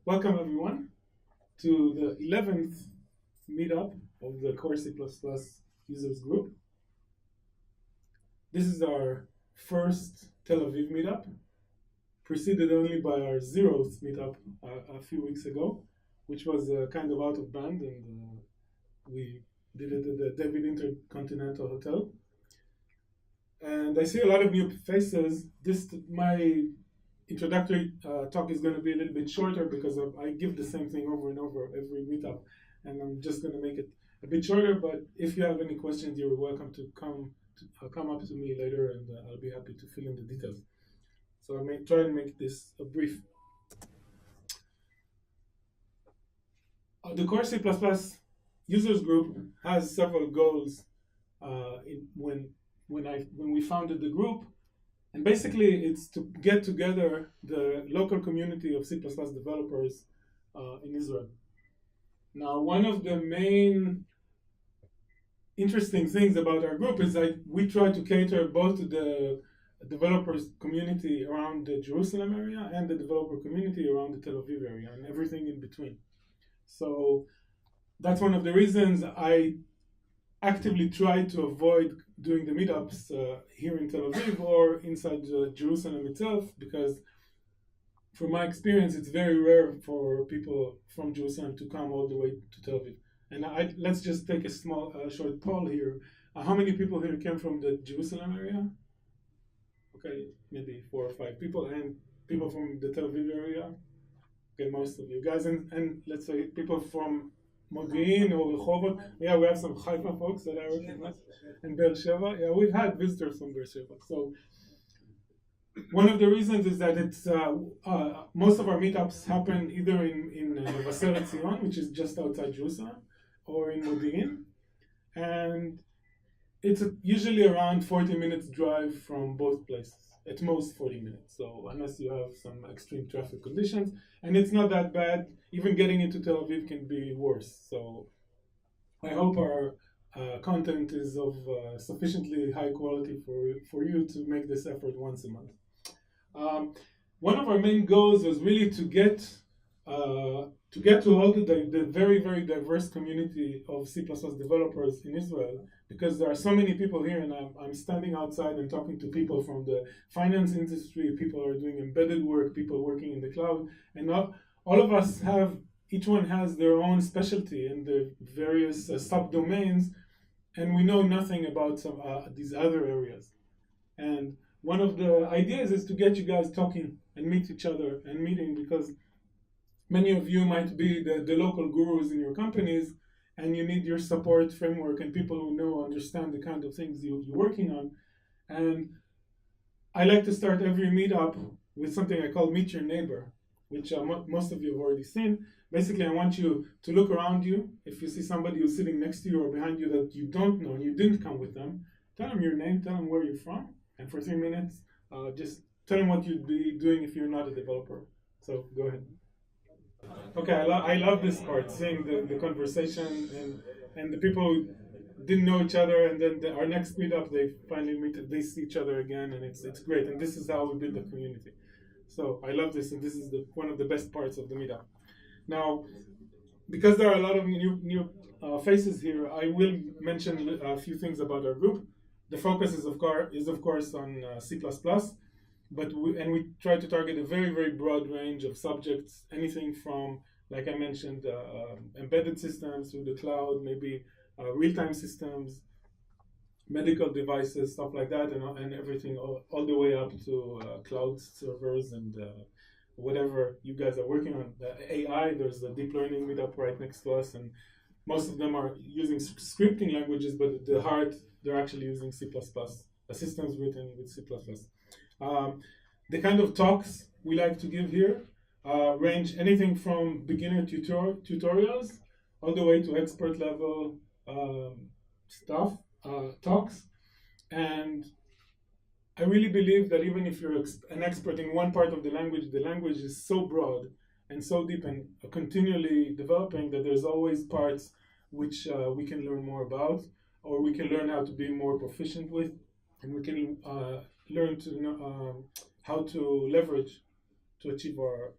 Welcome everyone to the 11th meetup of the Core C++ users group. This is our first Tel Aviv meetup, preceded only by our 0th meetup a few weeks ago, which was kind of out of band, and we did it at the David Intercontinental Hotel. And I see a lot of new faces. My introductory talk is going to be a little bit shorter because I give the same thing over and over every meetup, and I'm just going to make it a bit shorter. But if you have any questions, you're welcome to come up to me later, and I'll be happy to fill in the details. So I may try and make this a brief. The Core C++ users group has several goals when we founded the group. And basically, it's to get together the local community of C++ developers in Israel. Now, one of the main interesting things about our group is that we try to cater both to the developers community around the Jerusalem area and the developer community around the Tel Aviv area and everything in between. So that's one of the reasons I actively try to avoid doing the meetups here in Tel Aviv or inside Jerusalem itself, because from my experience, it's very rare for people from Jerusalem to come all the way to Tel Aviv. And let's just take a short poll here. How many people here came from the Jerusalem area? Okay, maybe 4 or 5 people, and people from the Tel Aviv area. Okay, most of you guys, and let's say people from Modi'in or Rehovot. Yeah, we have some Haifa folks that I recognize. And Be'er Sheva. Yeah, we've had visitors from Be'er Sheva. So one of the reasons is that it's most of our meetups happen either in Navaseret Zion, which is just outside Jerusalem, or in Modi'in. And it's usually around 40 minutes drive from both places. At most 40 minutes, so unless you have some extreme traffic conditions, and it's not that bad. Even getting into Tel Aviv can be worse. So I hope our content is of sufficiently high quality for you to make this effort once a month. One of our main goals was really to get to all the very, very diverse community of C++ developers in Israel, because there are so many people here, and I'm standing outside and talking to people from the finance industry, people who are doing embedded work, people working in the cloud, and all of us each one has their own specialty in the various subdomains, and we know nothing about these other areas. And one of the ideas is to get you guys talking and meet each other and meeting, because many of you might be the local gurus in your companies, and you need your support framework and people who understand the kind of things you're working on. And I like to start every meetup with something I call Meet Your Neighbor, which most of you have already seen. Basically, I want you to look around you. If you see somebody who's sitting next to you or behind you that you don't know and you didn't come with them, tell them your name, tell them where you're from, and for 3 minutes, just tell them what you'd be doing if you're not a developer. So go ahead. Okay, I love this part, seeing the conversation and the people who didn't know each other, and then our next meetup they finally meet, they see each other again, and it's great. And this is how we build a community. So I love this, and this is one of the best parts of the meetup. Now, because there are a lot of new faces here, I will mention a few things about our group. The focus is of course on C++. But we try to target a very, very broad range of subjects, anything from, like I mentioned, embedded systems through the cloud, maybe real-time systems, medical devices, stuff like that, and everything all the way up to cloud servers and whatever you guys are working on. AI, there's a deep learning meetup right next to us, and most of them are using scripting languages, but at the heart, they're actually using C++, systems written with C++. The kind of talks we like to give here range anything from beginner tutorials all the way to expert level talks. And I really believe that even if you're an expert in one part of the language is so broad and so deep and continually developing that there's always parts which we can learn more about, or we can learn how to be more proficient with, and we can learn to know how to leverage to achieve our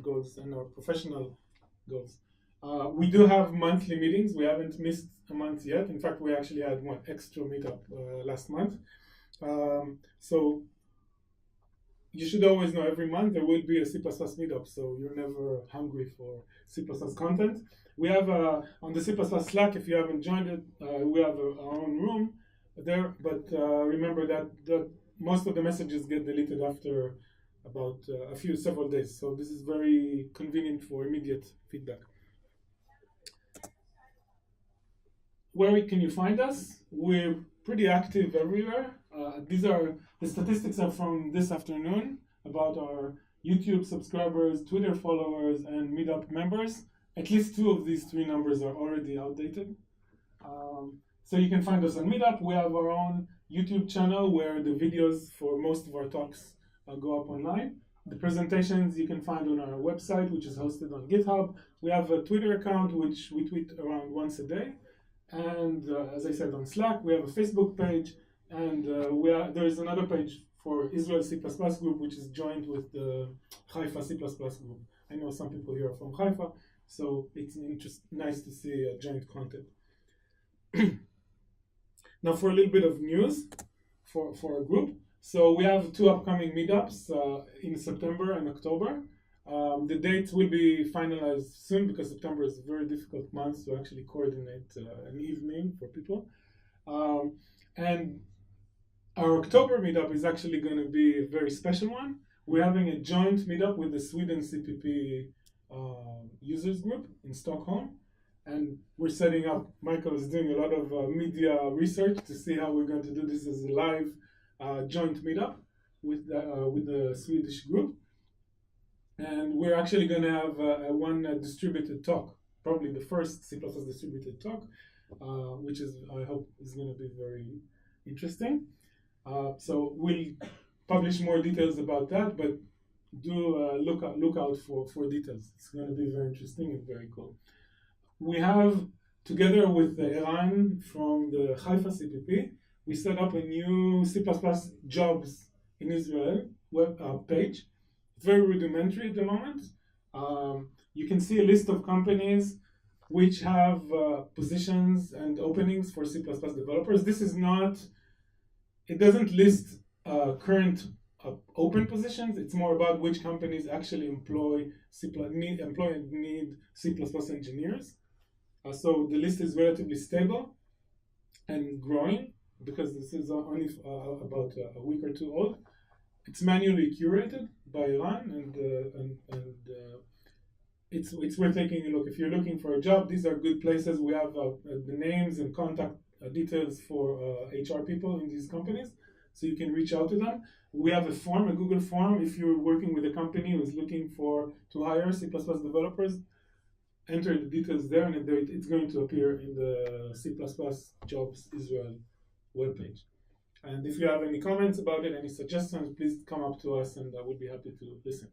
goals and our professional goals. We do have monthly meetings. We haven't missed a month yet. In fact, we actually had one extra meetup last month. So you should always know every month there will be a C++ meetup, so you're never hungry for C++ content. We have on the C++ Slack, if you haven't joined it, we have our own room there, but remember that most of the messages get deleted after about several days, so this is very convenient for immediate feedback. Where can you find us? We're pretty active everywhere. The statistics are from this afternoon about our YouTube subscribers, Twitter followers, and Meetup members. At least 2 of these 3 numbers are already outdated. So you can find us on Meetup. We have our own YouTube channel where the videos for most of our talks go up online. The presentations you can find on our website, which is hosted on GitHub. We have a Twitter account, which we tweet around once a day. And as I said, on Slack, we have a Facebook page, and there is another page for Israel C++ group, which is joined with the Haifa C++ group. I know some people here are from Haifa, so it's nice to see joint content. Now for a little bit of news for our group. So we have 2 upcoming meetups in September and October. The dates will be finalized soon because September is a very difficult month to actually coordinate an evening for people. And our October meetup is actually going to be a very special one. We're having a joint meetup with the Sweden CPP users group in Stockholm. And we're setting up, Michael is doing a lot of media research to see how we're going to do this as a live joint meetup with the Swedish group. And we're actually going to have one distributed talk, probably the first C++ distributed talk, which I hope is going to be very interesting. So we'll publish more details about that, but do look out for details. It's going to be very interesting and very cool. We have, together with Eran from the Haifa CPP, we set up a new C++ jobs in Israel web page. Very rudimentary at the moment. You can see a list of companies which have positions and openings for C++ developers. This is not, it doesn't list current open positions. It's more about which companies actually employ and need C++ engineers. So the list is relatively stable and growing because this is only about a week or 2 old. It's manually curated by Iran, and it's worth taking a look. If you're looking for a job, these are good places. We have the names and contact details for HR people in these companies, so you can reach out to them. We have a Google form. If you're working with a company who is looking to hire C++ developers, enter the details there, and it's going to appear in the C++ Jobs Israel webpage. And if you have any comments about it, any suggestions, please come up to us and I would be happy to listen.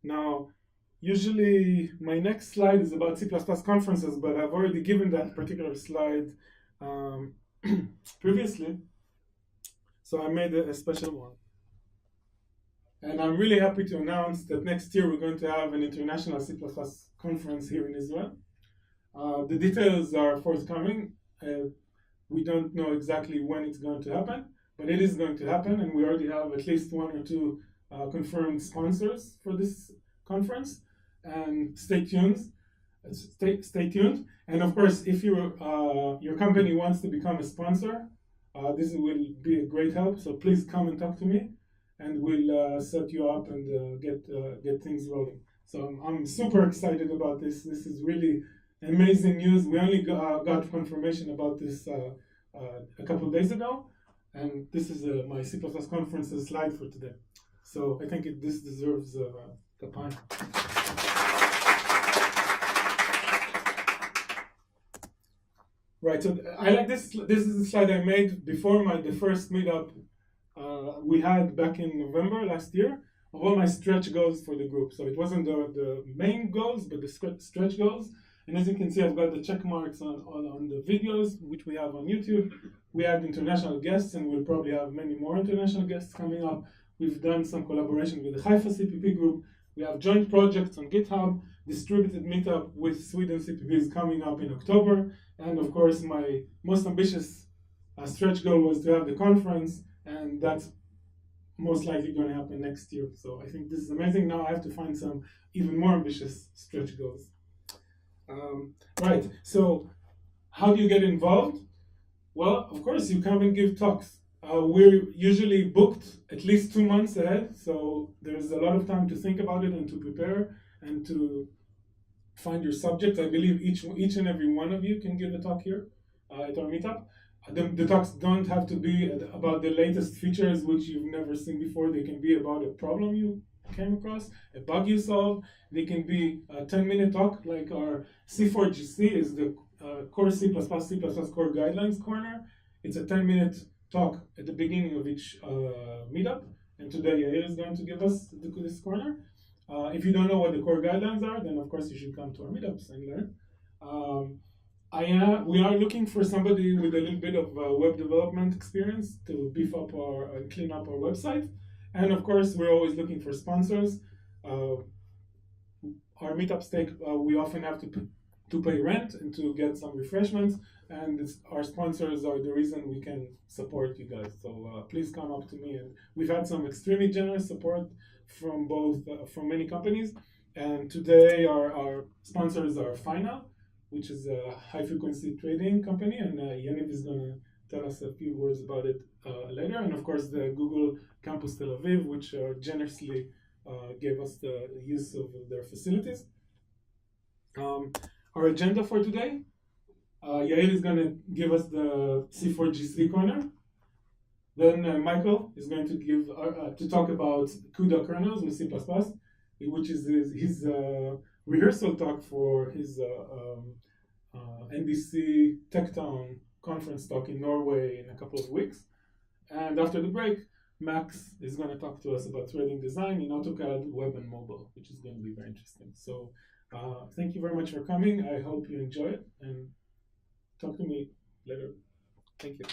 Now, usually my next slide is about C++ conferences, but I've already given that particular slide previously, so I made a special one. And I'm really happy to announce that next year we're going to have an international C++ conference here in Israel. The details are forthcoming. We don't know exactly when it's going to happen, but it is going to happen, and we already have at least 1 or 2 confirmed sponsors for this conference. And stay tuned. Stay tuned. And of course, if your company wants to become a sponsor, this will be a great help. So please come and talk to me, and we'll set you up and get things rolling. So I'm super excited about this. This is really amazing news. We only got confirmation about this a couple of days ago, and this is my C++ conferences slide for today. So I think this deserves the pine. Right, so I like this. This is the slide I made before the first meetup we had back in November last year, of all my stretch goals for the group. So it wasn't the main goals, but the stretch goals. And as you can see, I've got the check marks on the videos, which we have on YouTube. We had international guests, and we'll probably have many more international guests coming up. We've done some collaboration with the Haifa CPP group. We have joint projects on GitHub, distributed meetup with Sweden CPBs coming up in October, and of course my most ambitious stretch goal was to have the conference, and that's most likely going to happen next year. So I think this is amazing. Now I have to find some even more ambitious stretch goals. Right, so how do you get involved? Well, of course, you come and give talks. We're usually booked at least 2 months ahead, so there's a lot of time to think about it and to prepare and to find your subject. I believe each and every one of you can give a talk here at our meetup. The talks don't have to be about the latest features which you've never seen before. They can be about a problem you came across, a bug you solved. They can be a 10-minute talk, like our C4GC is the Core C++, C++ Core Guidelines Corner. It's a 10-minute talk at the beginning of each meetup, and today Yair is going to give us this corner. If you don't know what the core guidelines are, then of course you should come to our meetups and learn. We are looking for somebody with a little bit of web development experience to beef up and clean up our website. And of course, we're always looking for sponsors. Our meetups we often have to pay rent and to get some refreshments. And our sponsors are the reason we can support you guys. So please come up to me. And we've had some extremely generous support from from many companies. And today our sponsors are Final, which is a high-frequency trading company, and Yaniv is going to tell us a few words about it later. And of course, the Google Campus Tel Aviv, which generously gave us the use of their facilities. Our agenda for today, Yael is going to give us the C4GC corner. Then Michael is going to talk about CUDA kernels with C++, which is his rehearsal talk for his NBC TechTown conference talk in Norway in a couple of weeks. And after the break, Max is going to talk to us about threading design in AutoCAD, web, and mobile, which is going to be very interesting. So thank you very much for coming. I hope you enjoy it, and talk to me later. Thank you.